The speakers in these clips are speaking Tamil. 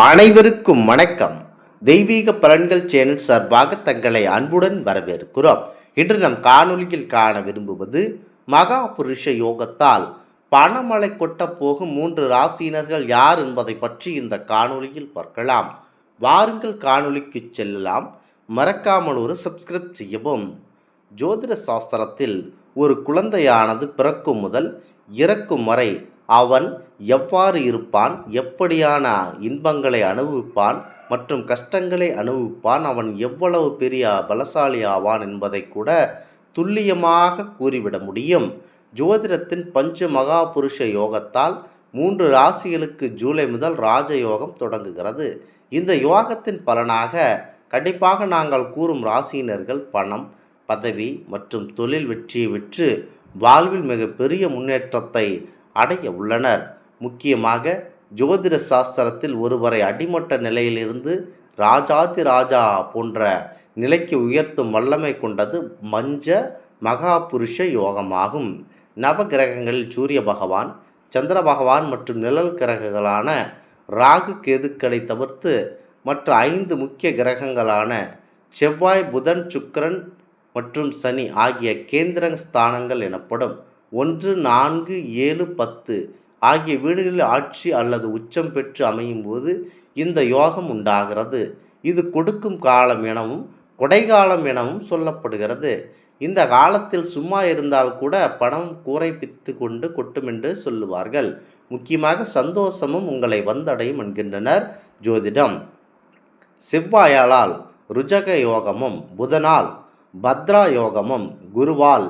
அனைவருக்கும் வணக்கம். தெய்வீக பலன்கள் சேனல் சார்பாக தங்களை அன்புடன் வரவேற்கிறோம். இன்று நம் காணொலியில் காண விரும்புவது மகா புருஷ யோகத்தால் பணமழை கொட்ட போகும் 3 ராசியினர்கள் யார் என்பதை பற்றி இந்த காணொலியில் பார்க்கலாம். வாருங்கள் காணொலிக்கு செல்லலாம். மறக்காமல் ஒரு சப்ஸ்கிரைப் செய்யவும். ஜோதிட சாஸ்திரத்தில் ஒரு குழந்தையானது பிறக்கும் முதல் இறக்கும் வரை அவன் எவ்வாறு இருப்பான், எப்படியான இன்பங்களை அனுபவிப்பான் மற்றும் கஷ்டங்களை அனுபவிப்பான், அவன் எவ்வளவு பெரிய பலசாலி ஆவான் என்பதை கூட துல்லியமாக கூறிவிட முடியும். ஜோதிடத்தின் பஞ்ச மகா புருஷ யோகத்தால் 3 ராசிகளுக்கு ஜூலை முதல் ராஜயோகம் தொடங்குகிறது. இந்த யோகத்தின் பலனாக கண்டிப்பாக நாங்கள் கூறும் ராசியினர்கள் பணம், பதவி மற்றும் தொழில் வெற்றியை பெற்று வாழ்வில் மிகப்பெரிய முன்னேற்றத்தை அடைய உள்ளனர். முக்கியமாக ஜோதிட சாஸ்திரத்தில் ஒருவரை அடிமட்ட நிலையிலிருந்து ராஜாதி ராஜா போன்ற நிலைக்கு உயர்த்தும் வல்லமை கொண்டது மஞ்ச மகா புருஷ யோகமாகும். நவ கிரகங்களில் சூரிய பகவான், சந்திர பகவான் மற்றும் நிழல் கிரகங்களான ராகு கேதுக்களை தவிர்த்து மற்ற 5 முக்கிய கிரகங்களான செவ்வாய், புதன், சுக்கிரன் மற்றும் சனி ஆகிய கேந்திர ஸ்தானங்கள் எனப்படும் 1, 4, 7, 10 ஆகிய வீடுகளில் ஆட்சி அல்லது உச்சம் பெற்று அமையும் போது இந்த யோகம் உண்டாகிறது. இது கொடுக்கும் காலம் எனவும் கொடைகாலம் எனவும் சொல்லப்படுகிறது. இந்த காலத்தில் சும்மா இருந்தால் கூட பணம் கூரை பித்து கொண்டு கொட்டும் என்று சொல்லுவார்கள். முக்கியமாக சந்தோஷமும் உங்களை வந்தடையும் என்கின்றனர் ஜோதிடம். செவ்வாயால் ருஜக யோகமும், புதனால் பத்ரா யோகமும், குருவால்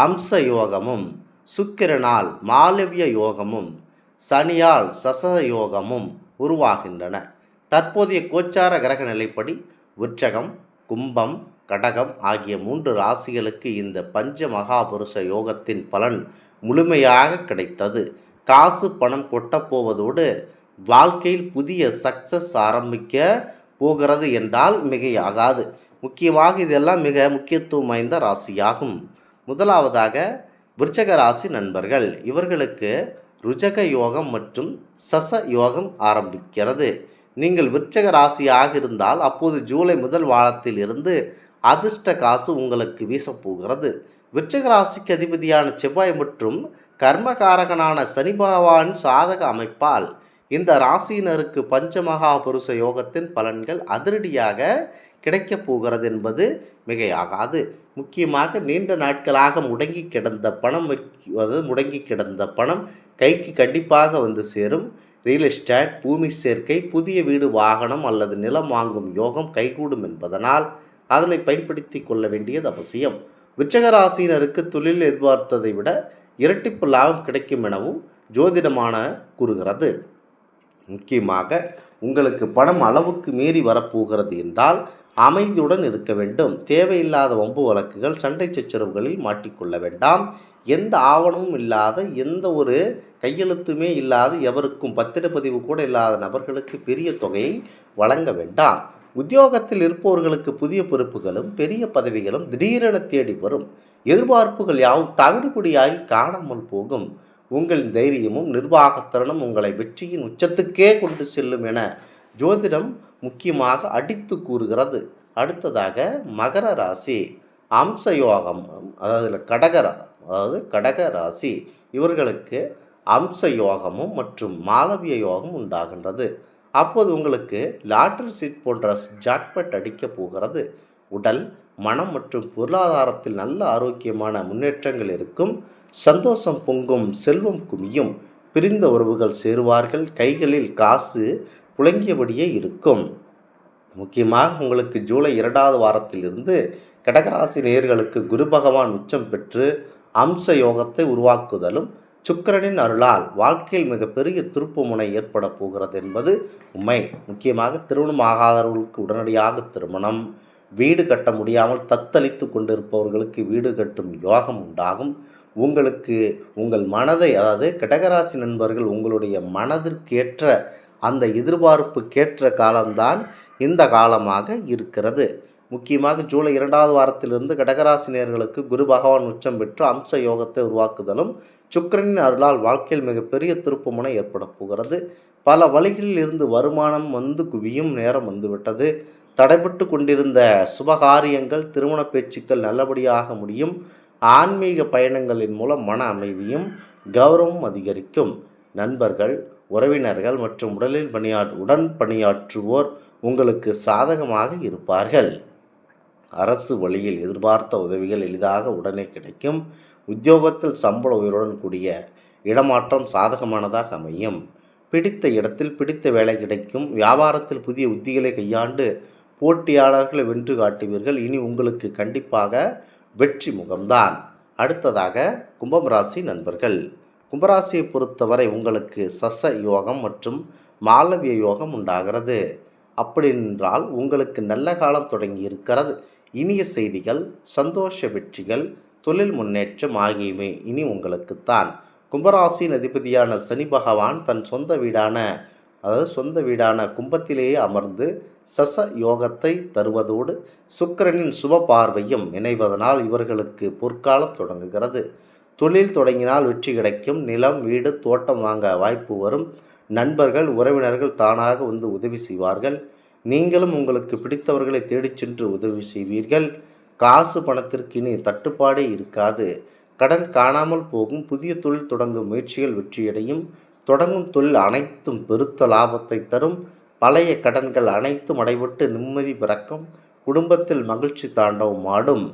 அம்ச யோகமும், சுக்கிரனால் மாலவிய யோகமும், சனியால் சச யோகமும் உருவாகின்றன. தற்போதைய கோச்சார கிரக நிலைப்படி விருச்சகம், கும்பம், கடகம் ஆகிய 3 ராசிகளுக்கு இந்த பஞ்ச மகாபுருஷ யோகத்தின் பலன் முழுமையாக கிடைத்தது. காசு பணம் கொட்டப்போவதோடு வாழ்க்கையில் புதிய சக்சஸ் ஆரம்பிக்க போகிறது என்றால் மிகையாகாது. முக்கியமாக இதெல்லாம் மிக முக்கியத்துவம் வாய்ந்த ராசியாகும். முதலாவதாக விருச்சக ராசி நண்பர்கள், இவர்களுக்கு ருஜக யோகம் மற்றும் சச யோகம் ஆரம்பிக்கிறது. நீங்கள் விருச்சக ராசியாக இருந்தால் அப்போது ஜூலை முதல் வாரத்தில் இருந்து அதிர்ஷ்ட காசு உங்களுக்கு வீசப்போகிறது. விருச்சக ராசிக்கு அதிபதியான செவ்வாய் மற்றும் கர்மகாரகனான சனி பகவான் சாதக அமைப்பால் இந்த ராசியினருக்கு பஞ்சமகா புருஷ யோகத்தின் பலன்கள் அதிரடியாக கிடைக்கப் போகிறது என்பது மிகையாகாது. முக்கியமாக நீண்ட நாட்களாக முடங்கி கிடந்த பணம் கைக்கு கண்டிப்பாக வந்து சேரும். ரியல் எஸ்டேட், பூமி சேர்க்கை, புதிய வீடு, வாகனம் அல்லது நிலம் வாங்கும் யோகம் கைகூடும் என்பதனால் அதனை பயன்படுத்தி கொள்ள வேண்டியது அவசியம். விருச்சக ராசியினருக்கு தொழில் எதிர்பார்த்ததை விட இரட்டிப்பு லாபம் கிடைக்கும் எனவும் ஜோதிடமான கூறுகிறது. முக்கியமாக உங்களுக்கு பணம் அளவுக்கு மீறி வரப்போகிறது என்றால் அமைதியுடன் இருக்க வேண்டும். தேவையில்லாத வம்பு வழக்குகள், சண்டை சச்சரவுகளில் மாட்டிக்கொள்ள வேண்டாம். எந்த ஆவணமும் இல்லாத, எந்த ஒரு கையெழுத்துமே இல்லாத, எவருக்கும் பத்திரப்பதிவு கூட இல்லாத நபர்களுக்கு பெரிய தொகையை வழங்க வேண்டாம். உத்தியோகத்தில் இருப்பவர்களுக்கு புதிய பொறுப்புகளும் பெரிய பதவிகளும் திடீரென தேடி வரும். எதிர்பார்ப்புகள் யாவும் தவிடுபடியாகி காணாமல் போகும். உங்களின் தைரியமும் நிர்வாகத்திறனும் உங்களை வெற்றியின் உச்சத்துக்கே கொண்டு செல்லும் என ஜோதிடம் முக்கியமாக அடித்து கூறுகிறது. அடுத்ததாக மகர ராசி அம்ச யோகம், கடக ராசி, இவர்களுக்கு அம்ச யோகமும் மற்றும் மாலவிய யோகம் உண்டாகின்றது. அப்போது உங்களுக்கு லாட்டரி சீட் போன்ற ஜாக்பட் அடிக்கப் போகிறது. உடல், மனம் மற்றும் பொருளாதாரத்தில் நல்ல ஆரோக்கியமான முன்னேற்றங்கள் இருக்கும். சந்தோஷம் பொங்கும், செல்வம் குமியும், பிரிந்த உறவுகள் சேருவார்கள், கைகளில் காசு புழங்கியபடியே இருக்கும். முக்கியமாக உங்களுக்கு ஜூலை 2வது வாரத்திலிருந்து கடகராசி நேயர்களுக்கு குரு பகவான் உச்சம் பெற்று அம்ச யோகத்தை உருவாக்குதலும் சுக்கிரனின் அருளால் வாழ்க்கையில் மிகப்பெரிய திருப்பு முனை ஏற்பட போகிறது என்பது உண்மை. முக்கியமாக திருமணம் ஆகாதவர்களுக்கு உடனடியாக திருமணம், வீடு கட்ட முடியாமல் தத்தளித்து கொண்டிருப்பவர்களுக்கு வீடு கட்டும் யோகம் உண்டாகும். உங்களுக்கு உங்கள் மனதை, கடகராசி நண்பர்கள், உங்களுடைய மனதிற்கேற்ற அந்த எதிர்பார்ப்புக்கேற்ற காலம்தான் இந்த காலமாக இருக்கிறது. முக்கியமாக ஜூலை 2வது வாரத்திலிருந்து கடகராசினியர்களுக்கு குரு பகவான் உச்சம் பெற்று அம்ச யோகத்தை உருவாக்குதலும் சுக்கிரனின் அருளால் வாழ்க்கையில் மிகப்பெரிய திருப்புமுனை ஏற்பட போகிறது. பல வழிகளில் இருந்து வருமானம் வந்து குவியும் நேரம் வந்துவிட்டது. தடைபட்டு கொண்டிருந்த சுபகாரியங்கள், திருமண பேச்சுக்கள் நல்லபடியாக முடியும். ஆன்மீக பயணங்களின் மூலம் மன அமைதியும் கௌரவம் அதிகரிக்கும். நண்பர்கள், உறவினர்கள் மற்றும் உடன் பணியாற்றுவோர் உங்களுக்கு சாதகமாக இருப்பார்கள். அரசு வழியில் எதிர்பார்த்த உதவிகள் எளிதாக உடனே கிடைக்கும். உத்தியோகத்தில் சம்பள உயர்வுடன் கூடிய இடமாற்றம் சாதகமானதாக அமையும். பிடித்த இடத்தில் பிடித்த வேலை கிடைக்கும். வியாபாரத்தில் புதிய உத்திகளை கையாண்டு போட்டியாளர்களை வென்று காட்டுவீர்கள். இனி உங்களுக்கு கண்டிப்பாக வெற்றி முகம்தான். அடுத்ததாக கும்பம் ராசி நண்பர்கள். கும்பராசியை பொறுத்தவரை உங்களுக்கு சச யோகம் மற்றும் மாளவிய யோகம் உண்டாகிறது. அப்படி என்றால் உங்களுக்கு நல்ல காலம் தொடங்கி இருக்கிறது. இனிய செய்திகள், சந்தோஷ வெற்றிகள், தொழில் முன்னேற்றம் ஆகியவை இனி உங்களுக்குத்தான். கும்பராசியின் அதிபதியான சனி பகவான் தன் சொந்த வீடான கும்பத்திலேயே அமர்ந்து சச யோகத்தை தருவதோடு சுக்கிரனின் சுப பார்வையும் இணைவதனால் இவர்களுக்கு பொற்காலம் தொடங்குகிறது. தொழில் தொடங்கினால் வெற்றி கிடைக்கும். நிலம், வீடு, தோட்டம் வாங்க வாய்ப்பு வரும். நண்பர்கள், உறவினர்கள் தானாக வந்து உதவி செய்வார்கள். நீங்களும் உங்களுக்கு பிடித்தவர்களை தேடிச் சென்று உதவி செய்வீர்கள். காசு பணத்திற்கு இனி தட்டுப்பாடே இருக்காது. கடன் காணாமல் போகும். புதிய தொழில் தொடங்கும் முயற்சிகள் வெற்றியடையும். தொடங்கும் தொழில் அனைத்தும் பெருத்த லாபத்தை தரும். பழைய கடன்கள் அனைத்தும் அடைபட்டு நிம்மதி பிறக்கும். குடும்பத்தில் மகிழ்ச்சி தாண்டவம் ஆடும்.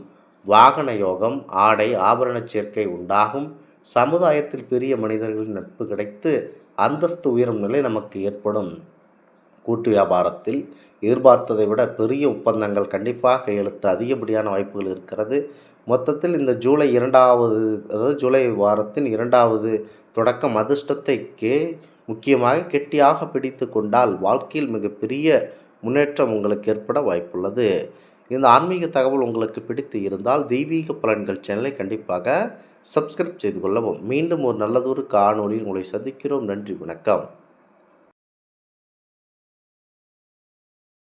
வாகன யோகம், ஆடை ஆபரண சேர்க்கை உண்டாகும். சமுதாயத்தில் பெரிய மனிதர்களின் நட்பு கிடைத்து அந்தஸ்து உயரும் நிலை நமக்கு ஏற்படும். கூட்டு வியாபாரத்தில் எதிர்பார்த்ததை விட பெரிய ஒப்பந்தங்கள் கண்டிப்பாக கையெழுத்து அதிகப்படியான வாய்ப்புகள் இருக்கிறது. மொத்தத்தில் இந்த ஜூலை வாரத்தின் 2வது தொடக்கம் அதிர்ஷ்டத்தை முக்கியமாக கெட்டியாக பிடித்து கொண்டால் வாழ்க்கையில் மிகப்பெரிய முன்னேற்றம் உங்களுக்கு ஏற்பட வாய்ப்புள்ளது. இந்த ஆன்மீக தகவல் உங்களுக்கு பிடித்து இருந்தால் தெய்வீக பலன்கள் சேனலை கண்டிப்பாக சப்ஸ்கிரைப் செய்து கொள்ளவும். மீண்டும் ஒரு நல்லதொரு காணொளியில் உங்களை சந்திக்கிறோம். நன்றி, வணக்கம்.